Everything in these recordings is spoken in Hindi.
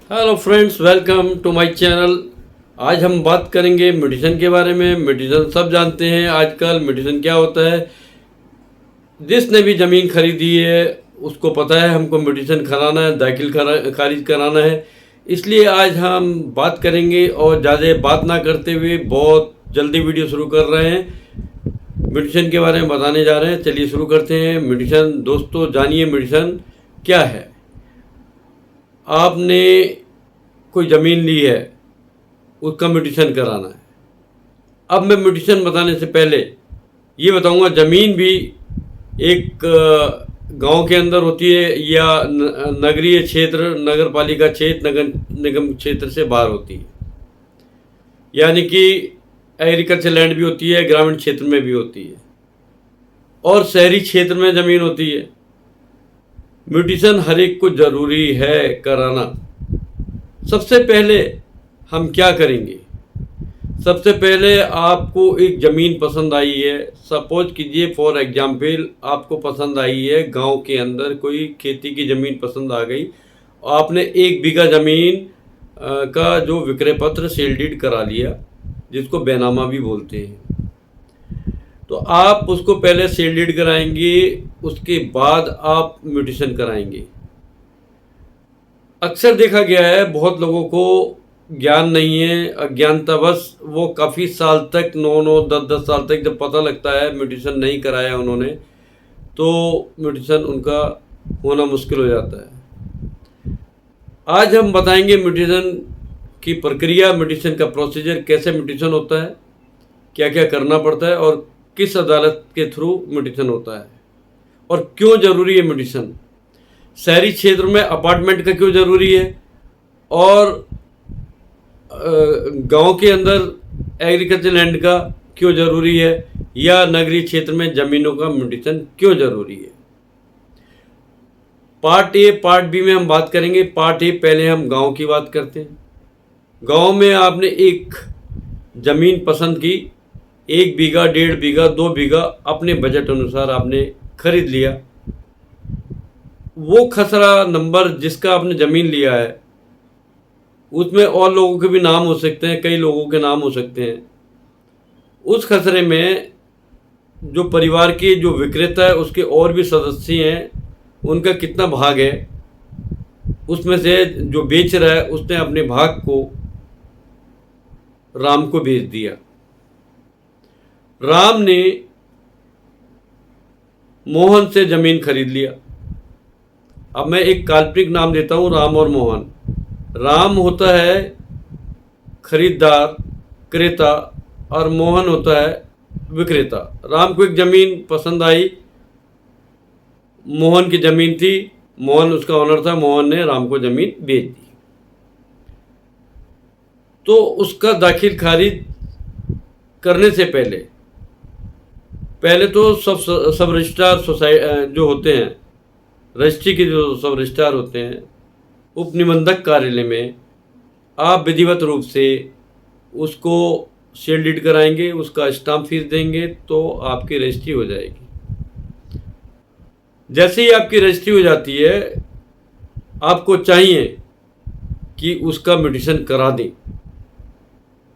Hello friends, welcome to my channel. आज हम बात करेंगे म्यूटेशन के बारे में। म्यूटेशन सब जानते हैं आजकल म्यूटेशन क्या होता है। जिसने भी ज़मीन खरीदी है उसको पता है हमको म्यूटेशन कराना है, खारिज कराना है। इसलिए आज हम बात करेंगे और ज़्यादा बात ना करते हुए बहुत जल्दी वीडियो शुरू कर रहे हैं। म्यूटेशन के बारे में बताने जा रहे हैं। चलिए शुरू करते हैं। म्यूटेशन दोस्तों जानिए म्यूटेशन क्या है। आपने कोई ज़मीन ली है, उसका म्यूटेशन कराना है। अब मैं म्यूटेशन बताने से पहले ये बताऊंगा, ज़मीन भी एक गांव के अंदर होती है या नगरीय क्षेत्र, नगर पालिका क्षेत्र, नगर निगम क्षेत्र से बाहर होती है। यानी कि एग्रीकल्चर लैंड भी होती है, ग्रामीण क्षेत्र में भी होती है और शहरी क्षेत्र में ज़मीन होती है। म्यूटेशन हर एक को ज़रूरी है कराना। सबसे पहले हम क्या करेंगे? सबसे पहले आपको एक ज़मीन पसंद आई है, सपोज कीजिए फॉर एग्जाम्पल आपको पसंद आई है, गांव के अंदर कोई खेती की ज़मीन पसंद आ गई। आपने 1 बीघा ज़मीन का जो विक्रय पत्र सेल डीड करा लिया, जिसको बैनामा भी बोलते हैं। तो आप उसको पहले सेल डीड कराएंगे, उसके बाद आप म्यूटेशन कराएंगे। अक्सर देखा गया है बहुत लोगों को ज्ञान नहीं है, अज्ञानतावश वो काफ़ी साल तक 9-9, 10-10 साल तक जब पता लगता है म्यूटेशन नहीं कराया उन्होंने, तो म्यूटेशन उनका होना मुश्किल हो जाता है। आज हम बताएंगे म्यूटेशन की प्रक्रिया, म्यूटेशन का प्रोसीजर, कैसे म्यूटेशन होता है, क्या क्या करना पड़ता है और किस अदालत के थ्रू म्यूटेशन होता है और क्यों ज़रूरी है म्यूटेशन। शहरी क्षेत्र में अपार्टमेंट का क्यों ज़रूरी है और गांव के अंदर एग्रीकल्चर लैंड का क्यों ज़रूरी है, या नगरीय क्षेत्र में ज़मीनों का म्यूटेशन क्यों ज़रूरी है। पार्ट ए पार्ट बी में हम बात करेंगे। पार्ट ए पहले हम गांव की बात करते हैं। गांव में आपने एक ज़मीन पसंद की, 1 बीघा, 1.5 बीघा, 2 बीघा, अपने बजट अनुसार आपने खरीद लिया। वो खसरा नंबर जिसका आपने ज़मीन लिया है उसमें और लोगों के भी नाम हो सकते हैं, कई लोगों के नाम हो सकते हैं। उस खसरे में जो परिवार के जो विक्रेता है उसके और भी सदस्य हैं, उनका कितना भाग है, उसमें से जो बेच रहा है उसने अपने भाग को राम को बेच दिया। राम ने मोहन से ज़मीन खरीद लिया। अब मैं एक काल्पनिक नाम देता हूँ, राम और मोहन। राम होता है खरीदार, क्रेता, और मोहन होता है विक्रेता। राम को एक ज़मीन पसंद आई, मोहन की ज़मीन थी, मोहन उसका ओनर था, मोहन ने राम को ज़मीन बेच दी। तो उसका दाखिल खारिज करने से पहले तो सब रजिस्ट्रार जो होते हैं, रजिस्ट्री के जो सब रजिस्ट्रार होते हैं, उप निबंधक कार्यालय में आप विधिवत रूप से उसको सेल डीड कराएंगे, उसका स्टाम्प फीस देंगे तो आपकी रजिस्ट्री हो जाएगी। जैसे ही आपकी रजिस्ट्री हो जाती है, आपको चाहिए कि उसका म्यूटेशन करा दें।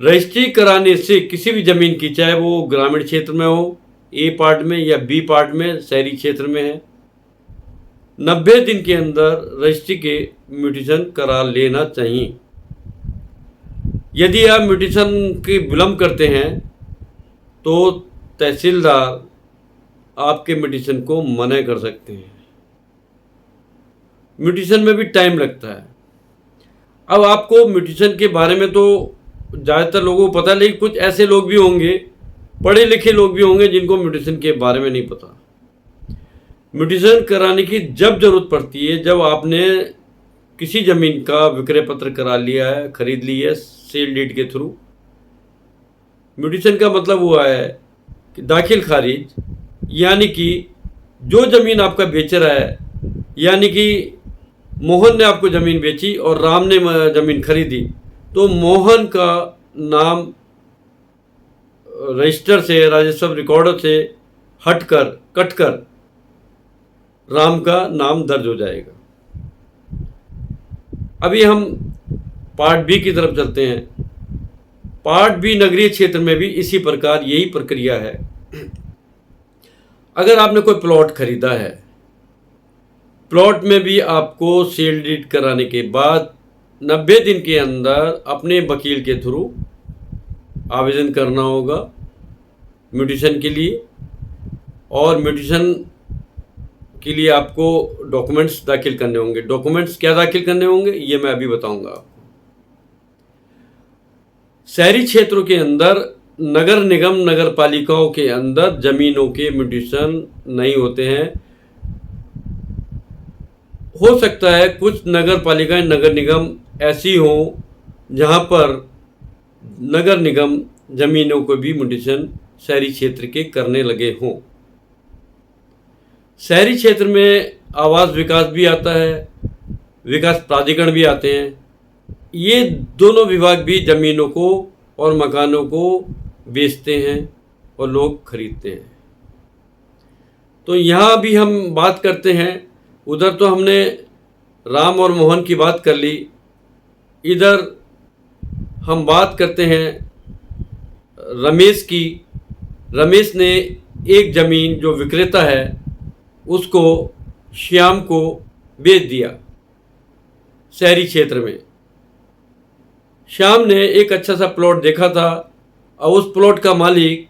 रजिस्ट्री कराने से किसी भी ज़मीन की, चाहे वो ग्रामीण क्षेत्र में हो, ए पार्ट में, या बी पार्ट में शहरी क्षेत्र में है, 90 दिन के अंदर रजिस्ट्री के म्यूटेशन करा लेना चाहिए। यदि आप म्यूटेशन की विलम्ब करते हैं तो तहसीलदार आपके म्यूटेशन को मना कर सकते हैं। म्यूटेशन में भी टाइम लगता है। अब आपको म्यूटेशन के बारे में तो ज़्यादातर लोगों को पता है, लेकिन कुछ ऐसे लोग भी होंगे, पढ़े लिखे लोग भी होंगे, जिनको म्यूटेशन के बारे में नहीं पता। म्यूटेशन कराने की जब ज़रूरत पड़ती है, जब आपने किसी ज़मीन का विक्रय पत्र करा लिया है, खरीद ली है सेल डीड के थ्रू। म्यूटेशन का मतलब हुआ है कि दाखिल खारिज, यानी कि जो ज़मीन आपका बेच रहा है, यानी कि मोहन ने आपको ज़मीन बेची और राम ने ज़मीन खरीदी, तो मोहन का नाम रजिस्टर से, राजस्व रिकॉर्ड से कटकर राम का नाम दर्ज हो जाएगा। अभी हम पार्ट बी की तरफ चलते हैं। पार्ट बी नगरीय क्षेत्र में भी इसी प्रकार यही प्रक्रिया है। अगर आपने कोई प्लॉट खरीदा है, प्लॉट में भी आपको सेल डीड कराने के बाद 90 दिन के अंदर अपने वकील के थ्रू आवेदन करना होगा म्यूटेशन के लिए, और म्यूटेशन के लिए आपको डॉक्यूमेंट्स दाखिल करने होंगे। डॉक्यूमेंट्स क्या दाखिल करने होंगे ये मैं अभी बताऊंगा आपको। शहरी क्षेत्रों के अंदर नगर निगम नगर पालिकाओं के अंदर जमीनों के म्यूटेशन नहीं होते हैं। हो सकता है कुछ नगर पालिकाएं नगर निगम ऐसी हों जहां पर नगर निगम जमीनों को भी म्यूटेशन शहरी क्षेत्र के करने लगे हों। शहरी क्षेत्र में आवास विकास भी आता है, विकास प्राधिकरण भी आते हैं। ये दोनों विभाग भी ज़मीनों को और मकानों को बेचते हैं और लोग खरीदते हैं। तो यहाँ भी हम बात करते हैं, उधर तो हमने राम और मोहन की बात कर ली, इधर हम बात करते हैं रमेश की। रमेश ने एक ज़मीन जो विक्रेता है उसको श्याम को बेच दिया शहरी क्षेत्र में। श्याम ने एक अच्छा सा प्लॉट देखा था और उस प्लॉट का मालिक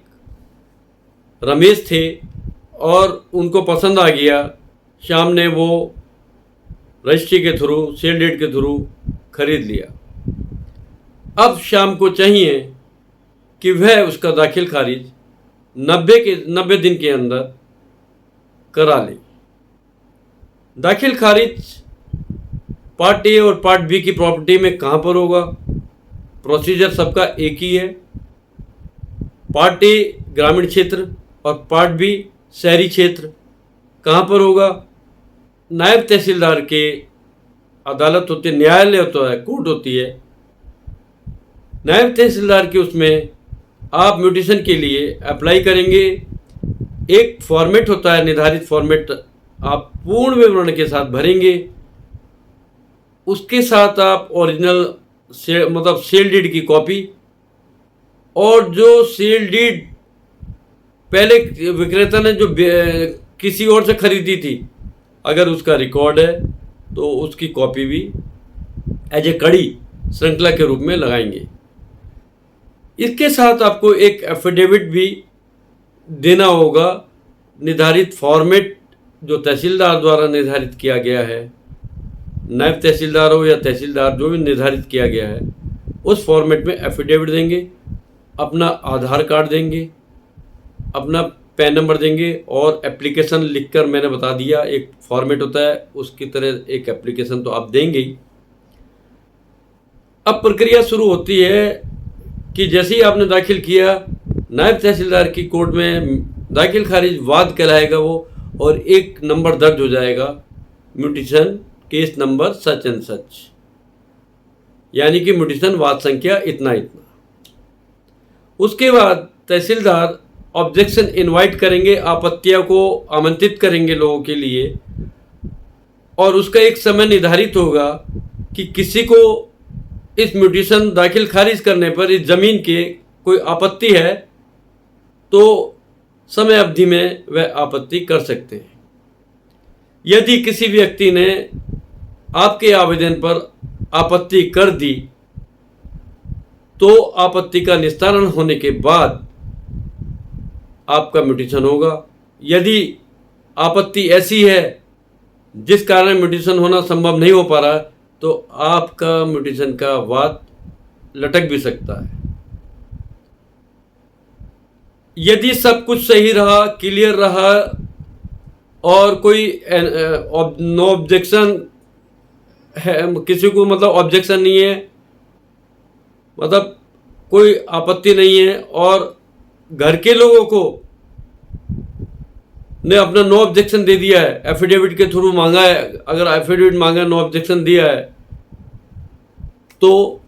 रमेश थे और उनको पसंद आ गया। श्याम ने वो रजिस्ट्री के थ्रू सेल डीड के थ्रू खरीद लिया। अब श्याम को चाहिए कि वह उसका दाखिल खारिज 90 दिन के अंदर करा ले। दाखिल खारिज पार्ट ए और पार्ट बी की प्रॉपर्टी में कहाँ पर होगा? प्रोसीजर सबका एक ही है। पार्ट ए ग्रामीण क्षेत्र और पार्ट बी शहरी क्षेत्र। कहाँ पर होगा? नायब तहसीलदार के अदालत होती है, न्यायालय होता है, कोर्ट होती है। नायब तहसीलदार के उसमें आप म्यूटेशन के लिए अप्लाई करेंगे। एक फॉर्मेट होता है, निर्धारित फॉर्मेट आप पूर्ण विवरण के साथ भरेंगे। उसके साथ आप ओरिजिनल मतलब सेल डीड की कॉपी, और जो सेल डीड पहले विक्रेता ने जो किसी और से खरीदी थी, अगर उसका रिकॉर्ड है तो उसकी कॉपी भी एज ए कड़ी श्रृंखला के रूप में लगाएंगे। इसके साथ आपको एक एफिडेविट भी देना होगा, निर्धारित फॉर्मेट जो तहसीलदार द्वारा निर्धारित किया गया है, नायब तहसीलदार हो या तहसीलदार जो भी निर्धारित किया गया है, उस फॉर्मेट में एफिडेविट देंगे, अपना आधार कार्ड देंगे, अपना पैन नंबर देंगे, और एप्लीकेशन लिखकर मैंने बता दिया एक फॉर्मेट होता है, उसकी तरह एक एप्लीकेशन तो आप देंगे ही। अब प्रक्रिया शुरू होती है कि जैसे ही आपने दाखिल किया, नायब तहसीलदार की कोर्ट में दाखिल खारिज वाद कहलाएगा वो, और एक नंबर दर्ज हो जाएगा, mutation case number such and such, यानी कि म्यूटेशन वाद संख्या इतना इतना। उसके बाद तहसीलदार ऑब्जेक्शन इनवाइट करेंगे, आपत्तियों को आमंत्रित करेंगे लोगों के लिए, और उसका एक समय निर्धारित होगा कि किसी को इस म्यूटेशन दाखिल खारिज करने पर इस ज़मीन के कोई आपत्ति है तो समय अवधि में वह आपत्ति कर सकते हैं। यदि किसी व्यक्ति ने आपके आवेदन पर आपत्ति कर दी तो आपत्ति का निस्तारण होने के बाद आपका म्यूटेशन होगा। यदि आपत्ति ऐसी है जिस कारण म्यूटेशन होना संभव नहीं हो पा रहा तो आपका म्यूटेशन का वाद लटक भी सकता है। यदि सब कुछ सही रहा, क्लियर रहा और कोई नो ऑब्जेक्शन है, किसी को मतलब ऑब्जेक्शन नहीं है, मतलब कोई आपत्ति नहीं है, और घर के लोगों को ने अपना नो ऑब्जेक्शन दे दिया है, एफिडेविट के थ्रू मांगा है, अगर एफिडेविट मांगा नो ऑब्जेक्शन दिया है तो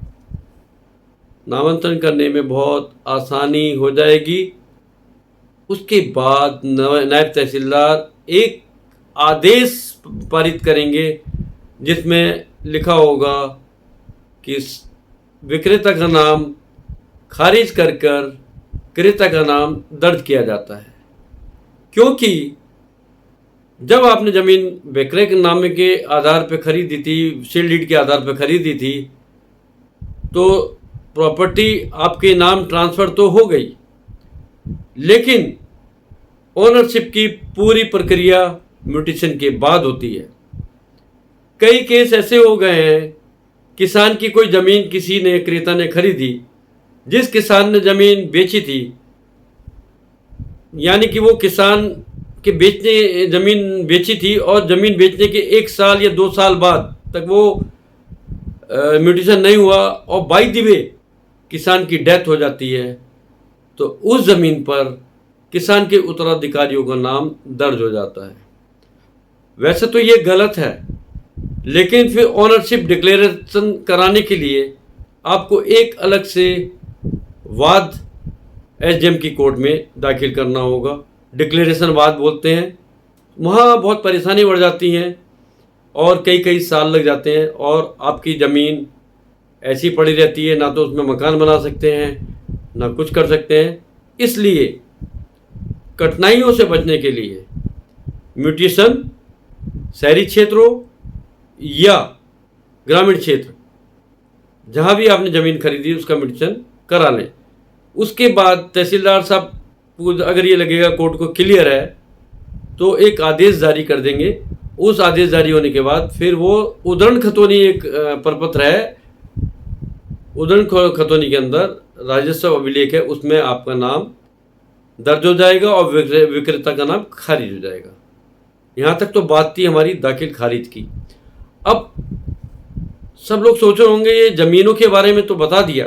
नामांतरण करने में बहुत आसानी हो जाएगी। उसके बाद नायब तहसीलदार एक आदेश पारित करेंगे जिसमें लिखा होगा कि विक्रेता का नाम खारिज कर क्रेता का नाम दर्ज किया जाता है। क्योंकि जब आपने ज़मीन विक्रय के नामे के आधार पर खरीदी थी, सील डीड के आधार पर खरीदी थी, तो प्रॉपर्टी आपके नाम ट्रांसफ़र तो हो गई, लेकिन ओनरशिप की पूरी प्रक्रिया म्यूटेशन के बाद होती है। कई केस ऐसे हो गए हैं, किसान की कोई ज़मीन किसी ने, क्रेता ने खरीदी, जिस किसान ने ज़मीन बेची थी, यानी कि वो किसान के बेचने ज़मीन बेची थी और ज़मीन बेचने के 1 साल या 2 साल बाद तक वो म्यूटेशन नहीं हुआ और बाय द वे किसान की डेथ हो जाती है, तो उस ज़मीन पर किसान के उत्तराधिकारियों का नाम दर्ज हो जाता है। वैसे तो ये गलत है, लेकिन फिर ओनरशिप डिक्लेरेशन कराने के लिए आपको एक अलग से वाद एसडीएम की कोर्ट में दाखिल करना होगा। डिक्लेरेशन वाद बोलते हैं। वहाँ बहुत परेशानी बढ़ जाती हैं और कई साल लग जाते हैं और आपकी ज़मीन ऐसी पड़ी रहती है, ना तो उसमें मकान बना सकते हैं, ना कुछ कर सकते हैं। इसलिए कठिनाइयों से बचने के लिए म्यूटेशन शहरी क्षेत्रों या ग्रामीण क्षेत्र, जहाँ भी आपने ज़मीन खरीदी उसका म्यूटेशन करा लें। उसके बाद तहसीलदार साहब अगर ये लगेगा कोर्ट को क्लियर है तो एक आदेश जारी कर देंगे। उस आदेश जारी होने के बाद फिर वो उद्धरण खतौनी, एक प्रपत्र है, उद्धरण खतौनी के अंदर राजस्व अभिलेख है, उसमें आपका नाम दर्ज हो जाएगा और विक्रेता का नाम खारिज हो जाएगा। यहाँ तक तो बात थी हमारी दाखिल खारिज की। अब सब लोग सोच रहे होंगे ये ज़मीनों के बारे में तो बता दिया,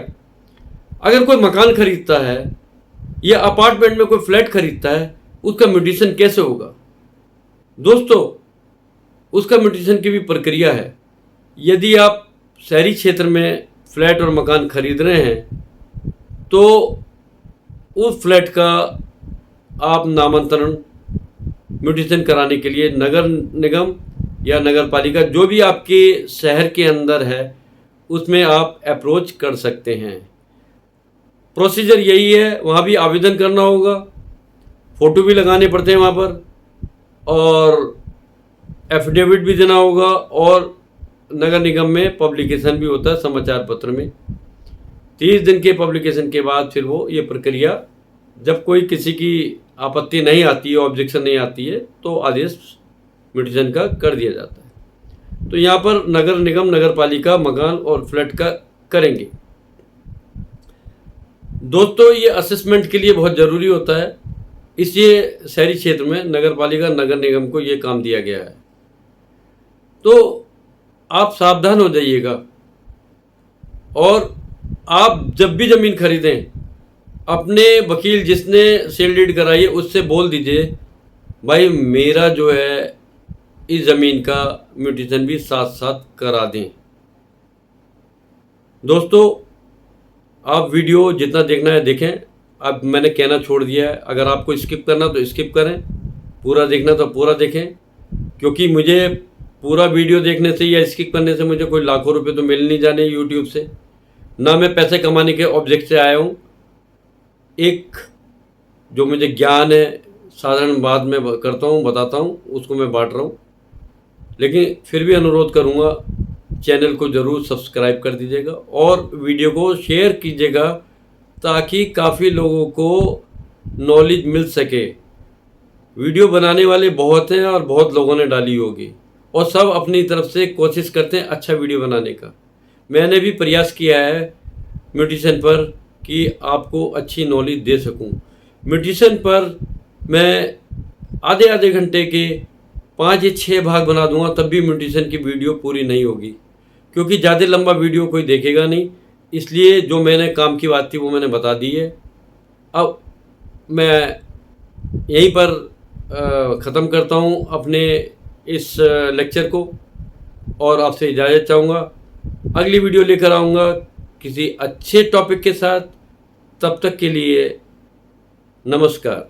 अगर कोई मकान खरीदता है या अपार्टमेंट में कोई फ्लैट खरीदता है, उसका म्यूटेशन कैसे होगा? दोस्तों, उसका म्यूटेशन की भी प्रक्रिया है। यदि आप शहरी क्षेत्र में फ्लैट और मकान खरीद रहे हैं तो उस फ्लैट का आप नामांतरण म्यूटेशन कराने के लिए नगर निगम या नगर पालिका, जो भी आपके शहर के अंदर है, उसमें आप अप्रोच कर सकते हैं। प्रोसीजर यही है। वहाँ भी आवेदन करना होगा, फ़ोटो भी लगाने पड़ते हैं वहाँ पर, और एफिडेविट भी देना होगा, और नगर निगम में पब्लिकेशन भी होता है समाचार पत्र में। 30 दिन के पब्लिकेशन के बाद फिर वो ये प्रक्रिया, जब कोई किसी की आपत्ति नहीं आती है, ऑब्जेक्शन नहीं आती है, तो आदेश म्यूटेशन का कर दिया जाता है। तो यहाँ पर नगर निगम, नगर पालिका मकान और फ्लैट का करेंगे। दोस्तों, ये असेसमेंट के लिए बहुत ज़रूरी होता है, इसलिए शहरी क्षेत्र में नगर पालिका, नगर निगम को ये काम दिया गया है। तो आप सावधान हो जाइएगा, और आप जब भी ज़मीन खरीदें, अपने वकील जिसने सेल डीड कराई है उससे बोल दीजिए, भाई मेरा जो है इस ज़मीन का म्यूटेशन भी साथ साथ करा दें। दोस्तों, आप वीडियो जितना देखना है देखें। अब मैंने कहना छोड़ दिया है, अगर आपको स्किप करना तो स्किप करें, पूरा देखना तो पूरा देखें, क्योंकि मुझे पूरा वीडियो देखने से या स्किप करने से मुझे कोई लाखों रुपए तो मिल नहीं जाने यूट्यूब से, ना मैं पैसे कमाने के ऑब्जेक्ट से आया हूँ। एक जो मुझे ज्ञान है, साधारण बात मैं करता हूँ, बताता हूँ, उसको मैं बांट रहा हूँ। लेकिन फिर भी अनुरोध करूँगा, चैनल को ज़रूर सब्सक्राइब कर दीजिएगा और वीडियो को शेयर कीजिएगा, ताकि काफ़ी लोगों को नॉलेज मिल सके। वीडियो बनाने वाले बहुत हैं और बहुत लोगों ने डाली होगी, और सब अपनी तरफ से कोशिश करते हैं अच्छा वीडियो बनाने का। मैंने भी प्रयास किया है म्यूटेशन पर कि आपको अच्छी नॉलेज दे सकूं। म्यूटेशन पर मैं आधे घंटे के 5 या 6 भाग बना दूंगा, तब भी म्यूटेशन की वीडियो पूरी नहीं होगी, क्योंकि ज़्यादा लंबा वीडियो कोई देखेगा नहीं। इसलिए जो मैंने काम की बात थी वो मैंने बता दी है। अब मैं यहीं पर ख़त्म करता हूँ अपने इस लेक्चर को, और आपसे इजाज़त चाहूँगा। अगली वीडियो लेकर आऊँगा किसी अच्छे टॉपिक के साथ। तब तक के लिए नमस्कार।